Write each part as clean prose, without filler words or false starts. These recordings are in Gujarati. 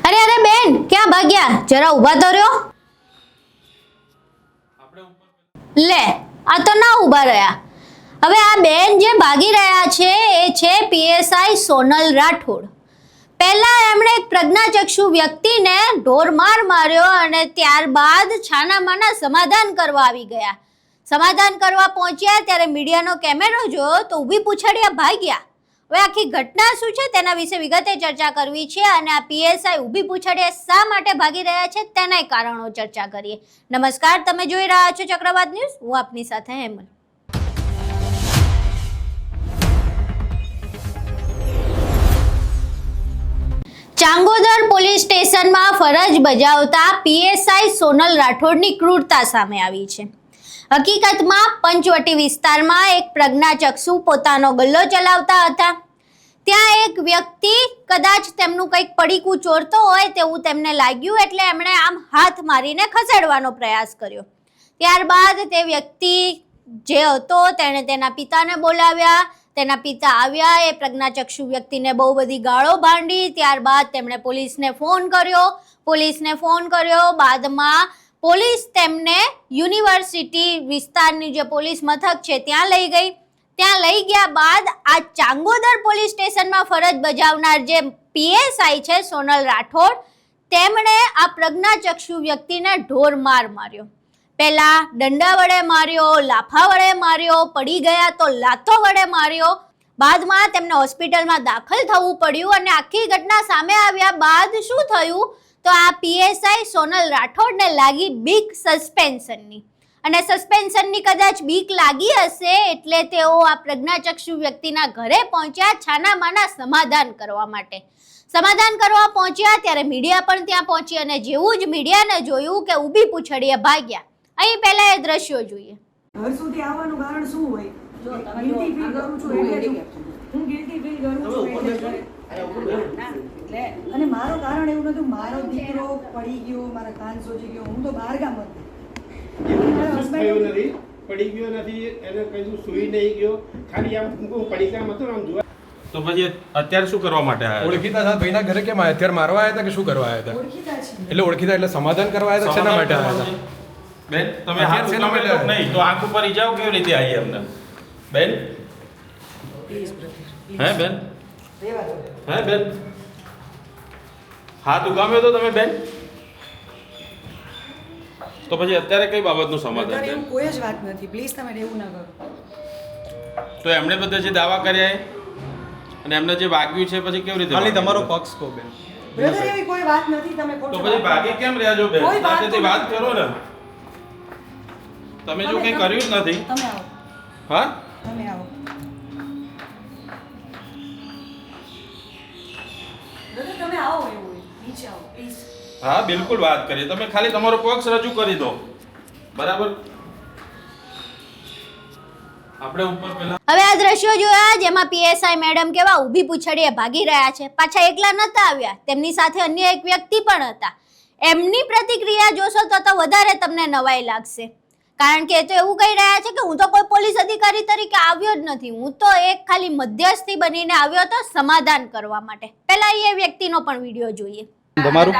અરે અરે બેન, ક્યાં ભાગ્યા? જરા ઊભા તો રહ્યો. લે, આ તો ના ઊભા રહ્યા. હવે આ બેન જે ભાગી રહ્યા છે એ છે પીએસઆઈ સોનલ રાઠોડ. પહેલા એમણે એક પ્રજ્ઞાચક્ષુ વ્યક્તિને ઢોરમાર માર્યો અને ત્યારબાદ છાનામાના સમાધાન કરવા આવી ગયા. સમાધાન કરવા પહોંચ્યા ત્યારે મીડિયાનો કેમેરો જોયો તો ઊભી પૂછડ્યા ભાગ્યા. હવે આખી ઘટના શું છે તેના વિશે વિગતે ચર્ચા કરવી છે અને આ પીએસઆઈ ઊભી પૂછડ્યા શા માટે ભાગી રહ્યા છે તેના કારણો ચર્ચા કરીએ. નમસ્કાર, તમે જોઈ રહ્યા છો ચક્રવાત ન્યૂઝ. હું આપની સાથે હેમલ. ચાંગોદર પોલીસ સ્ટેશનમાં ફરજ બજાવતા પીએસઆઈ સોનલ રાઠોડની ક્રૂરતા સામે આવી છે. હકીકતમાં પંચવટી વિસ્તારમાં એક પ્રજ્ઞાચક્ષુ પોતાનો ગલ્લો ચલાવતા હતા. ત્યાં એક વ્યક્તિ કદાચ તેમનું કંઈક પડીકું ચોરતો હોય તેવું તેમને લાગ્યું એટલે એમણે આમ હાથ મારીને ખસેડવાનો પ્રયાસ કર્યો. ત્યારબાદ તે વ્યક્તિ જે હતો તેણે તેના પિતાને બોલાવ્યા. તેના પિતા આવ્યા, એ પ્રજ્ઞાચક્ષુ વ્યક્તિને બહુ બધી ગાળો ભાંડી. ત્યારબાદ તેમણે પોલીસને ફોન કર્યો. બાદમાં પોલીસ તેમને યુનિવર્સિટી વિસ્તારની જે પોલીસ મથક છે ત્યાં લઈ ગઈ. ત્યાં લઈ ગયા બાદ આ ચાંગોદર પોલીસ સ્ટેશનમાં ફરજ બજાવનાર જે પીએસઆઈ છે સોનલ રાઠોડ, તેમણે આ પ્રજ્ઞાચક્ષુ વ્યક્તિને ઢોરમાર માર્યો. પહેલા દંડા વડે માર્યો, લાફા વડે માર્યો, પડી ગયા તો લાતો વડે માર્યો. બાદમાં તેમને હોસ્પિટલમાં દાખલ થવું પડ્યું અને આખી ઘટના સામે આવ્યા બાદ શું થયું તો આ પીએસઆઈ સોનલ રાઠોડને લાગી બીક સસ્પેન્શનની. અને સસ્પેન્શનની કદાચ બીક લાગી હશે એટલે તેઓ આ પ્રજ્ઞાચક્ષુ વ્યક્તિના ઘરે પહોંચ્યા છાનામાના સમાધાન કરવા માટે. સમાધાન કરવા પહોંચ્યા ત્યારે મીડિયા પણ ત્યાં પહોંચી અને જેવું જ મીડિયાને જોયું કે ઊભી પૂછડીએ ભાગ્યા. અહીં પહેલા એ દ્રશ્યો જોઈએ. ઘર સુધી આવવાનું કારણ શું હોય? જો તમે ગિલ્ટી ફીલ કરું છું એટલે હું ગિલ્ટી ફીલ કરું છું એટલે અને મારો કારણ એવું નતું, મારો દીકરો પડી ગયો, મારા કાન સોજી ગયો, હું તો બહાર ગામ હતી. પડી ગયો નથી, એને કઈ સુઈ નહીં ગયો, ખાલી આમ પડી ગયા હતો આમ જોવા. તો પછી અત્યારે શું કરવા માટે આવ્યા? ઓળખીતા હતા ભાઈના ઘરે કેમ આવ્યા? અત્યારે મારવા આવ્યા હતા કે શું કરવા આવ્યા હતા? ઓળખીતા છે એટલે ઓળખીતા એટલે સમાધાન કરવા આવ્યા હતા, શેના માટે આવ્યા હતા? બેન તમે હાથ ઉઠાવો નહીં તો આંખ ઉપર ઈજાઓ કેવી રીતે આવી અમને? બેન હે બેન હાથ ઉગામ્યો તો તમે બેન? તો પછી અત્યારે કઈ બાબતનું સમાધાન છે? એવું કોઈ જ વાત નથી, પ્લીઝ તમે એવું ના કરો. તો એમણે બધા જે દાવા કર્યા અને એમને જે વાગ્યું છે પછી કેવી રીતે? ખાલી તમારો પક્ષ કહો બેન. બ્રધર એવી કોઈ વાત નથી, તમે તો પછી ભાગી કેમ રહ્યા છો બેન? સાથેથી વાત કરો ને. તમે જો કંઈ કર્યું જ નથી. તમે આવો. હા તમે આવો. બ્રધર તમે આવો, એવું નીચે આવો પ્લીઝ. હા બિલકુલ વાત કરીએ. તમે ખાલી તમારો પક્ષ રજૂ કરી દો, બરાબર? આપણે ઉપર પહેલા હવે આ દ્રશ્યો જોયા જેમાં પીએસઆઈ મેડમ કેવા ઊભી પૂછડીએ ભાગી રહ્યા છે. પાછા એકલા નતા આવ્યા, તેમની સાથે અન્ય એક વ્યક્તિ પણ હતા. એમની પ્રતિક્રિયા જોશો તો વધારે તમને નવાઈ લાગશે, કારણ કે એ તો એવું કહી રહ્યા છે કે હું તો કોઈ પોલીસ અધિકારી તરીકે આવ્યો જ નથી, હું તો એક ખાલી મધ્યસ્થી બનીને આવ્યો હતો સમાધાન કરવા માટે. પહેલા એ વ્યક્તિનો પણ વિડીયો જોઈએ. તમારું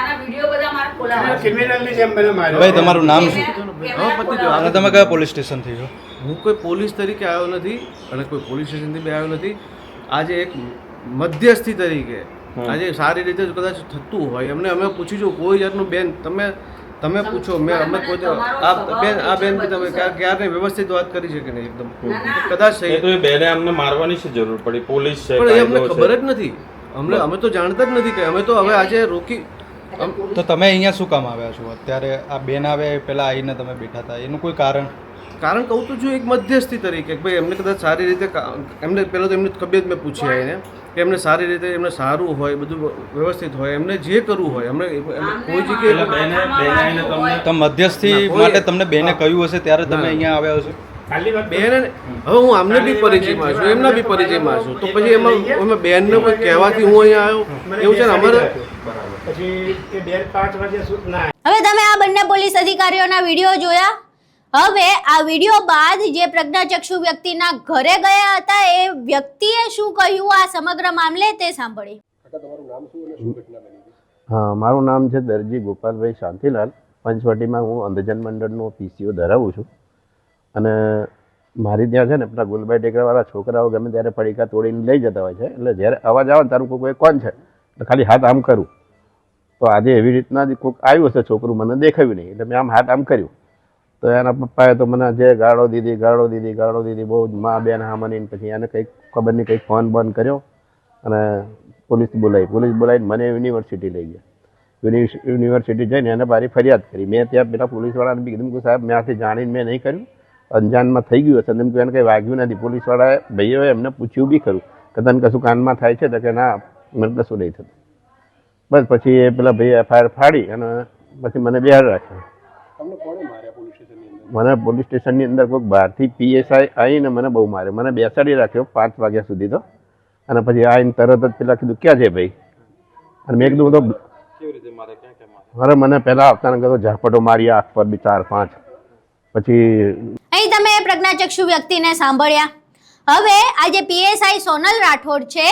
ક્રિમિનલની જેમ મને માર્યો. ભાઈ તમારું નામ શું અને તમે કયા પોલીસ સ્ટેશનથી છો? હું કોઈ પોલીસ તરીકે આવ્યો નથી અને કોઈ પોલીસ સ્ટેશનથી બી આવ્યો નથી. આજે એક મધ્યસ્થી તરીકે આજે સારી રીતે કદાચ થતું હોય એમને અમે પૂછીશું કોઈ જાતનું બેન તમે પૂછો, અમે કોઈ આ બેન બી તમે ક્યારે વ્યવસ્થિત વાત કરી છે કે નહીં? એકદમ કદાચ એ તો એ બેને અમને મારવાની છે જરૂર પડી, પોલીસ છે પણ એ અમને ખબર જ નથી. અમે તો જાણતા જ નથી કે અમે તો હવે આજે રોકી. તો તમે અહીંયા શું કામ આવ્યા છો? અત્યારે આ બેન આવે પહેલાં આવીને તમે બેઠા હતા, એનું કોઈ કારણ કહું તો છું એક મધ્યસ્થી તરીકે ભાઈ એમને કદાચ સારી રીતે એમને પહેલાં તો એમની તબિયત મેં પૂછી આવીને કે એમને સારી રીતે એમને સારું હોય, બધું વ્યવસ્થિત હોય, એમને જે કરવું હોય એમને કોઈ જગ્યાએ તો મધ્યસ્થી માટે તમને બેને કહ્યું હશે ત્યારે તમે અહીંયા આવ્યા હશો? બેન હવે હું આમને બી પરિચયમાં છું, એમના બી પરિચયમાં છું, તો પછી એમાં બેનને કોઈ કહેવાથી હું અહીંયા આવ્યો એવું છે ને અમારે. હવે તમે આ બંને પોલીસ અધિકારીઓના વિડીયો જોયા. હવે આ વિડીયો બાદ જે પ્રજ્ઞાચક્ષુ વ્યક્તિના ઘરે ગયા હતા એ વ્યક્તિએ શું કહ્યું આ સમગ્ર મામલે તે સાંભળી. હા, મારું નામ છે દરજી ગોપાલભાઈ શાંતિલાલ. પંચવટીમાં હું અંધજન મંડળનો પીસીઓ ધરાવું છું અને મારી ત્યાં છે ને પેલા ગુલભાઈ ટેકરાવાળા છોકરાઓ ગમે ત્યારે પડીકા તોડીને લઈ જતા હોય છે. એટલે જ્યારે અવાજ આવે તારું કોઈ કોણ છે એટલે ખાલી હાથ આમ કરું તો આજે એવી રીતના જ કોઈક આવ્યું હશે છોકરું, મને દેખાયું નહીં એટલે મેં આમ હાથ આમ કર્યું તો એના પપ્પાએ તો મને જે ગાળો દીધી બહુ જ મા બેન હામની. પછી એને કંઈક ખબર નહીં કંઈક ફોન બંધ કર્યો અને પોલીસ બોલાવીને મને યુનિવર્સિટી લઈ ગયા. યુનિવર્સિટી જઈને એને મારી ફરિયાદ કરી. મેં ત્યાં પેલા પોલીસવાળાને બી કીધું કે સાહેબ મેં આથી જાણીને મેં નહીં કર્યું, અંજાનમાં થઈ ગયું હશે. એમ એને કંઈ વાગ્યું નથી. પોલીસવાળાએ ભાઈઓએ એમને પૂછ્યું બી ખરું કે તને કશું કાનમાં થાય છે તો કે ના મને કશું નહીં થતું. બસ પછી એ પેલા ભાઈ એફઆઈઆર ફાડી અને પછી મને બહાર રાખ્યો. મને પોલીસ સ્ટેશનની અંદર કોઈક બહારથી પીએસઆઈ આવીને મને બહુ માર્યો. મને બેસાડી રાખ્યો 5 વાગ્યા સુધી તો. અને પછી આવીને તરત જ પેલા કીધું ક્યાં છે ભાઈ? અને મેં કીધું તો અરે મને પહેલા આવતાને કીધું ઝાપટો મારી આંખ પર બી 4-5. પછી અહીં તમે પ્રજ્ઞાચક્ષુ વ્યક્તિને સાંભળ્યા. હવે આજે પીએસઆઈ સોનલ રાઠોડ છે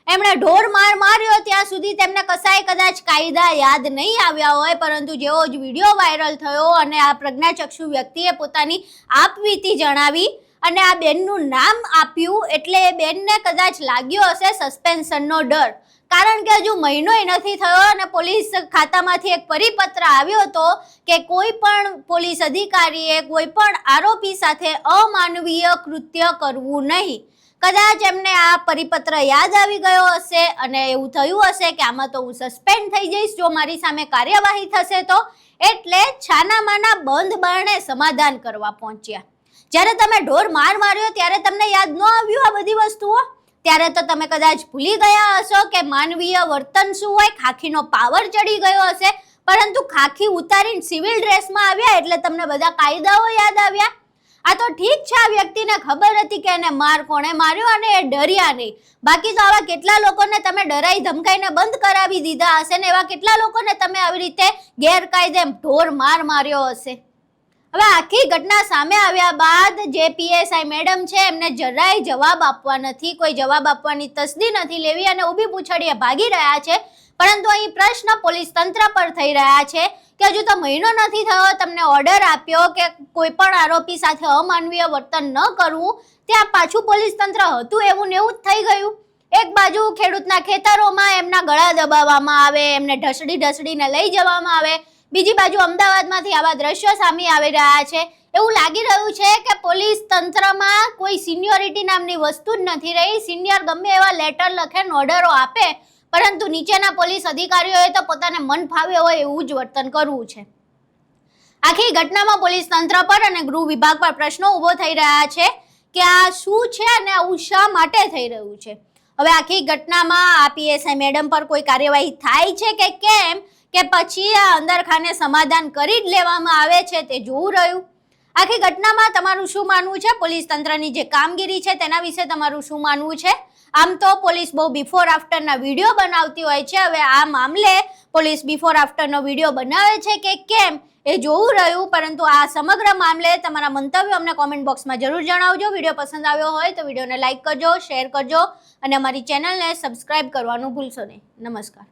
એમણે ઢોર માર માર્યો ત્યાં સુધી તેમને કસાય કદાચ કાયદા યાદ નહીં આવ્યા હોય, પરંતુ જેવો જ વિડીયો વાયરલ થયો અને આ પ્રજ્ઞાચક્ષુ વ્યક્તિએ પોતાની આપવીતી જણાવી અને આ બેનનું નામ આપ્યું એટલે એ બેનને કદાચ લાગ્યો હશે સસ્પેન્શનનો ડર. કારણ કે હજુ મહિનોય નથી થયો અને પોલીસ ખાતામાંથી એક પરિપત્ર આવ્યો હતો કે કોઈ પણ પોલીસ અધિકારીએ કોઈ પણ આરોપી સાથે અમાનવીય કૃત્ય કરવું નહીં. કદાચ એમને આ પરિપત્ર યાદ આવી ગયો હશે અને એવું થયું હશે કે આમાં તો હું સસ્પેન્ડ થઈ જઈશ જો મારી સામે કાર્યવાહી થશે તો. એટલે છાનામાના બંધ બારણે સમાધાન કરવા પહોંચ્યા. જ્યારે તમે ઢોર માર માર્યો ત્યારે તમને યાદ ન આવ્યું આ બધી વસ્તુઓ? ત્યારે તો તમે કદાચ ભૂલી ગયા હશો કે માનવીય વર્તન શું હોય, ખાખીનો પાવર ચડી ગયો હશે. પરંતુ ખાખી ઉતારીને સિવિલ ડ્રેસમાં આવ્યા એટલે તમને બધા કાયદાઓ યાદ આવ્યા. આ તો ઠીક છે, આ વ્યક્તિને ખબર હતી કે એને માર કોણે માર્યો અને એ ડર્યા નહીં. બાકી તો આવા કેટલા લોકોને તમે ડરાઈ ધમકાઈને બંધ કરાવી દીધા હશે ને એવા કેટલા લોકોને તમે આવી રીતે ગેરકાયદે ઢોર માર માર્યો હશે. હવે આખી ઘટના સામે આવ્યા બાદ જે પીએસઆઈ મેડમ છે એમને જરાય જવાબ આપવા નથી, કોઈ જવાબ આપવાની તસદી નથી લેવી અને ઊભી પૂછડીએ ભાગી રહ્યા છે. પરંતુ અહીં પ્રશ્ન પોલીસ તંત્ર પર થઈ રહ્યા છે કે હજુ તો મહિનો નથી થયો, તમને ઓર્ડર આપ્યો કે કોઈ પણ આરોપી સાથે અમાનવીય વર્તન ન કરવું, ત્યાં પાછું પોલીસ તંત્ર હતું એવું ને એવું જ થઈ ગયું. એક બાજુ ખેડૂતના ખેતરોમાં એમના ગળા દબાવવામાં આવે, એમને ઢસડીને લઈ જવામાં આવે, બીજી બાજુ અમદાવાદમાંથી આવા દ્રશ્યો સામે આવી રહ્યા છે. એવું લાગી રહ્યું છે કે પોલીસ તંત્રમાં કોઈ સિનિયોરિટી નામની વસ્તુ જ નથી રહી. સિનિયર ગમે એવા લેટર લખે, ઓર્ડરો આપે, પરંતુ નીચેના પોલીસ અધિકારીઓએ તો પોતાને મન ફાવે હોય એવું જ વર્તન કરવું છે. આખી ઘટનામાં પોલીસ તંત્ર પર અને ગૃહ વિભાગ પર પ્રશ્નો ઊભો થઈ રહ્યા છે કે આ શું છે અને આવું શા માટે થઈ રહ્યું છે. હવે આખી ઘટનામાં આ પીએસઆઈ મેડમ પર કોઈ કાર્યવાહી થાય છે કે કેમ, કે પછી આ અંદરખાને સમાધાન કરી જ લેવામાં આવે છે તે જોવું રહ્યું. આખી ઘટનામાં તમારું શું માનવું છે? પોલીસ તંત્રની જે કામગીરી છે તેના વિશે તમારું શું માનવું છે? આમ તો પોલીસ બહુ બિફોર આફ્ટરના વિડીયો બનાવતી હોય છે. હવે આ મામલે પોલીસ બિફોર આફ્ટરનો વિડીયો બનાવે છે કે કેમ એ જોવું રહ્યું. પરંતુ આ સમગ્ર મામલે તમારા મંતવ્યો અમને કોમેન્ટ બોક્સમાં જરૂર જણાવજો. વિડીયો પસંદ આવ્યો હોય તો વિડીયોને લાઇક કરજો, શેર કરજો અને અમારી ચેનલને સબસ્ક્રાઇબ કરવાનું ભૂલશો નહીં. નમસ્કાર.